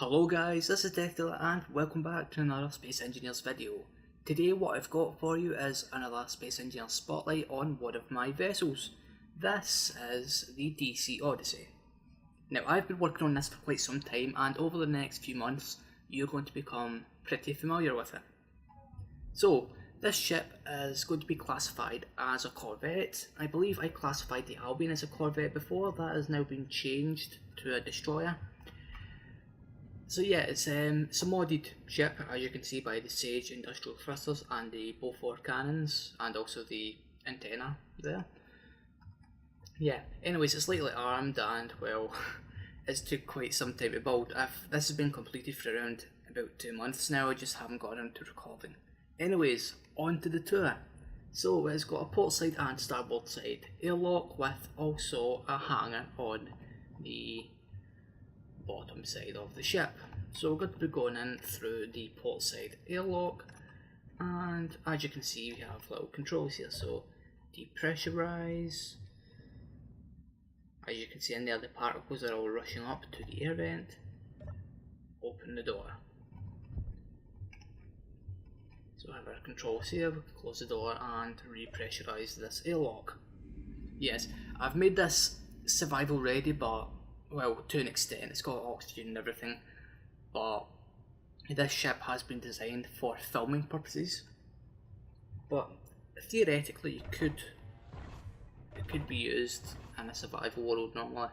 Hello guys, this is Deathdealer and welcome back to another Space Engineers video. Today what I've got for you is another Space Engineer spotlight on one of my vessels. This is the DC-Odyssey. Now I've been working on this for quite some time and over the next few months you're going to become pretty familiar with it. So this ship is going to be classified as a Corvette. I believe I classified the Albion as a Corvette before, that has now been changed to a destroyer. So yeah, it's a modded ship, as you can see by the Sage industrial thrusters and the Beaufort cannons, and also the antenna there. Yeah, anyways, it's lightly armed and, well, it's took quite some time to build. This has been completed for around about 2 months now, I just haven't got around to recording. Anyways, on to the tour. So it's got a port side and starboard side airlock with also a hangar on the bottom side of the ship. So we're going to be going in through the port side airlock, and as you can see we have little controls here. So depressurize, as you can see in there the particles are all rushing up to the air vent. Open the door. So we have our controls here, we can close the door and repressurize this airlock. Yes, I've made this survival ready, but well, to an extent, it's got oxygen and everything, but this ship has been designed for filming purposes. But theoretically, it could be used in a survival world normally.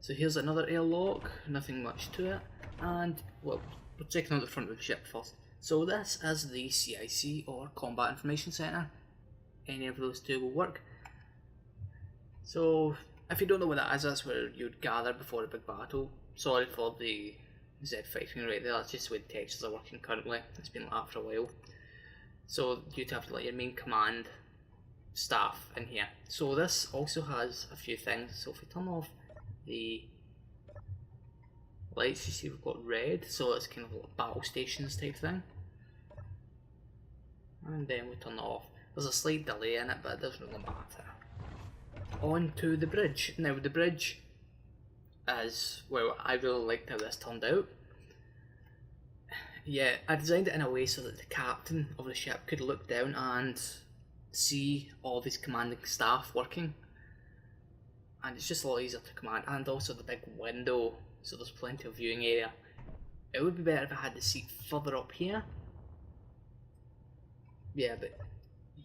So here's another airlock, nothing much to it, and well, we're checking out the front of the ship first. So this is the CIC or Combat Information Center. Any of those two will work. So if you don't know what that is, that's where you'd gather before a big battle. Sorry for the Z fighting right there, that's just the way the textures are working currently. It's been like that for a while. So you'd have to let your main command staff in here. So this also has a few things. So if we turn off the lights, you see we've got red, so it's kind of like battle stations type thing. And then we turn it off. There's a slight delay in it, but it doesn't really matter. On to the bridge. Now the bridge is, well, I really liked how this turned out. Yeah, I designed it in a way so that the captain of the ship could look down and see all these commanding staff working, and it's just a lot easier to command. And also the big window, so there's plenty of viewing area. It would be better if I had the seat further up here. Yeah, but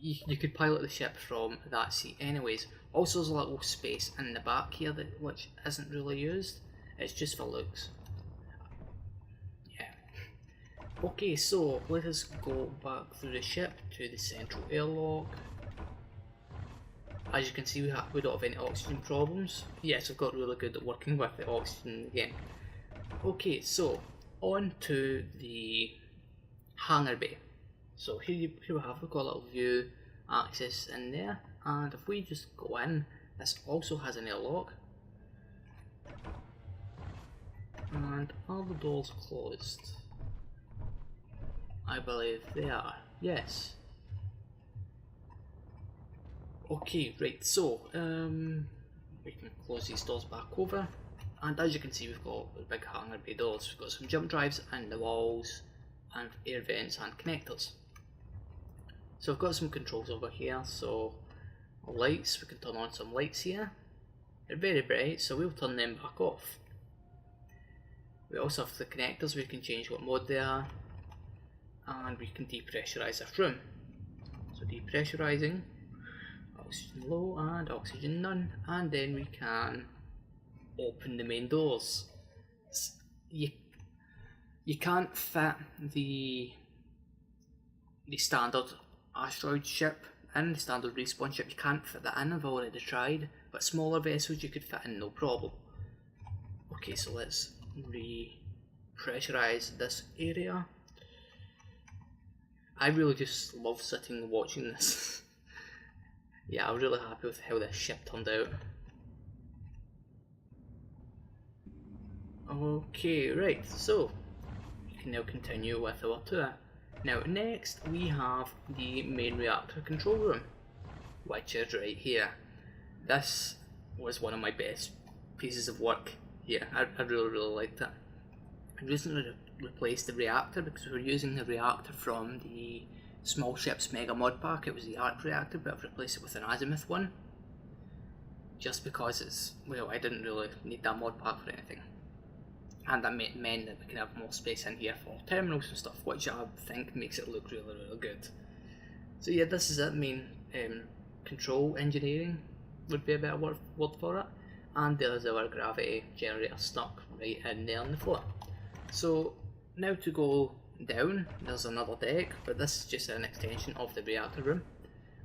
you could pilot the ship from that seat anyways. Also there's a little space in the back here which isn't really used, it's just for looks. Yeah. Okay, so let us go back through the ship to the central airlock. As you can see we don't have any oxygen problems. Yes, I've got really good at working with the oxygen again. Okay, so on to the hangar bay. So here we have, we've got a little view access in there, and if we just go in, this also has an airlock. And are the doors closed? I believe they are, yes. Okay, right, so we can close these doors back over, and as you can see we've got the big hangar bay doors. We've got some jump drives in the walls and air vents and connectors. So I've got some controls over here, so lights, we can turn on some lights here. They're very bright, so we'll turn them back off. We also have the connectors, we can change what mode they are, and we can depressurize this room. So depressurizing, oxygen low and oxygen none, and then we can open the main doors. You can't fit the standard asteroid ship in, the standard respawn ship, you can't fit that in, I've already tried, but smaller vessels you could fit in no problem. Okay, so let's re-pressurize this area. I really just love sitting and watching this. Yeah, I'm really happy with how this ship turned out. Okay, right, so we can now continue with our tour. Now next we have the main reactor control room, which is right here. This was one of my best pieces of work here. I really liked it. I recently replaced the reactor because we were using the reactor from the Small Ships Mega Mod Pack. It was the arc reactor, but I've replaced it with an azimuth one. Just because it's, well, I didn't really need that mod pack for anything. And that meant that we can have more space in here for terminals and stuff, which I think makes it look really, really good. So yeah, this is it. Main control engineering would be a better word for it. And there's our gravity generator stuck right in there on the floor. So now to go down, there's another deck, but this is just an extension of the reactor room.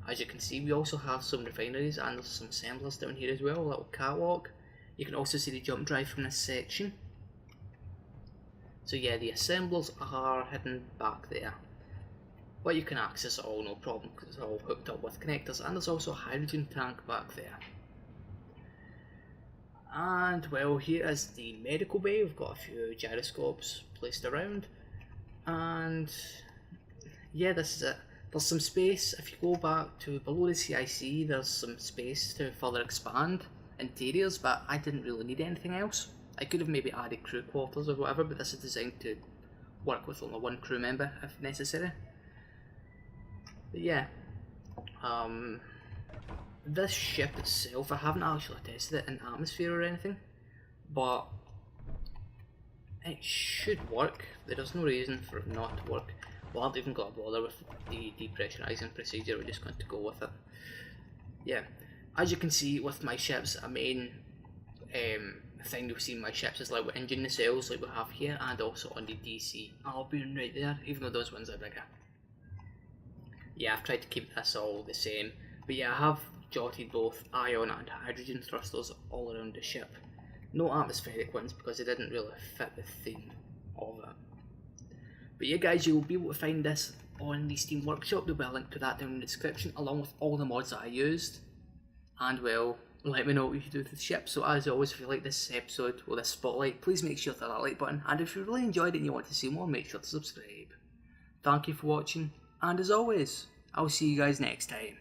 As you can see, we also have some refineries and there's some assemblers down here as well, a little catwalk. You can also see the jump drive from this section. So yeah, the assemblers are hidden back there, but you can access it all no problem because it's all hooked up with connectors, and there's also a hydrogen tank back there. And well, here is the medical bay. We've got a few gyroscopes placed around, and yeah, this is it. There's some space. If you go back to below the CIC, there's some space to further expand interiors, but I didn't really need anything else. I could have maybe added crew quarters or whatever, but this is designed to work with only one crew member if necessary. But yeah, this ship itself, I haven't actually tested it in atmosphere or anything, but it should work. There's no reason for it not to work. We haven't even got to bother with the depressurizing procedure, we're just going to go with it. Yeah, as you can see with my ships, a main thing you'll see in my ships is like with engine nacelles like we have here, and also on the DC Albion right there, even though those ones are bigger. Yeah, I've tried to keep this all the same, but yeah, I have jotted both ion and hydrogen thrusters all around the ship. No atmospheric ones because they didn't really fit the theme of it. But yeah guys, you'll be able to find this on the Steam Workshop. There'll be a link to that down in the description along with all the mods that I used. And well, let me know what you should do with the ship. So as always, if you like this episode or this spotlight, please make sure to hit that like button. And if you really enjoyed it and you want to see more, make sure to subscribe. Thank you for watching, and as always, I'll see you guys next time.